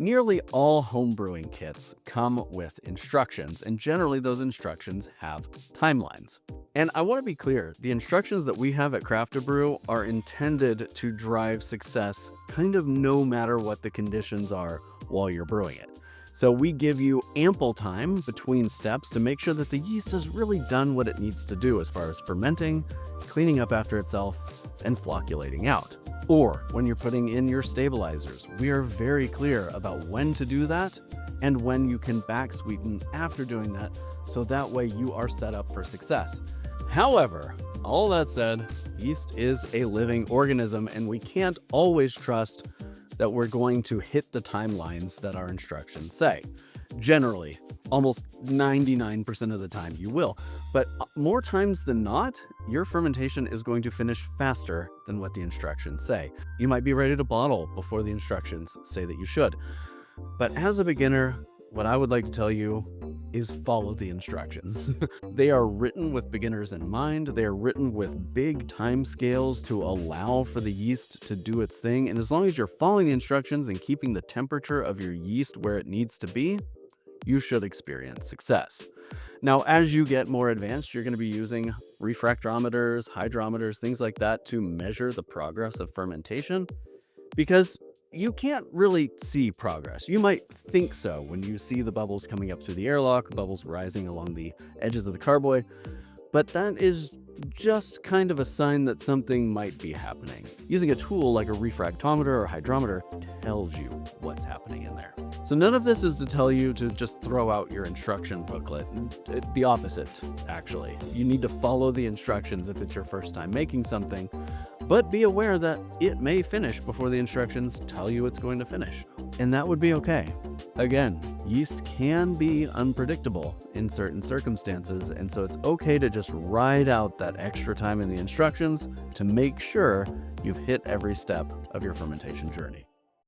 Nearly all homebrewing kits come with instructions, and generally those instructions have timelines. And I want to be clear, the instructions that we have at Craft to Brew are intended to drive success kind of no matter what the conditions are while you're brewing it. So we give you ample time between steps to make sure that the yeast has really done what it needs to do as far as fermenting, cleaning up after itself, and flocculating out. Or when you're putting in your stabilizers, we are very clear about when to do that and when you can back sweeten after doing that, so that way you are set up for success. However, all that said, yeast is a living organism and we can't always trust that we're going to hit the timelines that our instructions say. Generally, almost 99% of the time you will, but more times than not, your fermentation is going to finish faster than what the instructions say. You might be ready to bottle before the instructions say that you should. But as a beginner, what I would like to tell you is follow the instructions. They are written with beginners in mind. They are written with big time scales to allow for the yeast to do its thing. And as long as you're following the instructions and keeping the temperature of your yeast where it needs to be, you should experience success. Now, as you get more advanced, you're going to be using refractometers, hydrometers, things like that to measure the progress of fermentation, because you can't really see progress. You might think so when you see the bubbles coming up through the airlock, bubbles rising along the edges of the carboy, but that is just kind of a sign that something might be happening. Using a tool like a refractometer or hydrometer tells you what's happening in there. So none of this is to tell you to just throw out your instruction booklet. The opposite, actually. You need to follow the instructions if it's your first time making something, but be aware that it may finish before the instructions tell you it's going to finish. And that would be okay. Again, yeast can be unpredictable in certain circumstances, and so it's okay to just ride out that extra time in the instructions to make sure you've hit every step of your fermentation journey.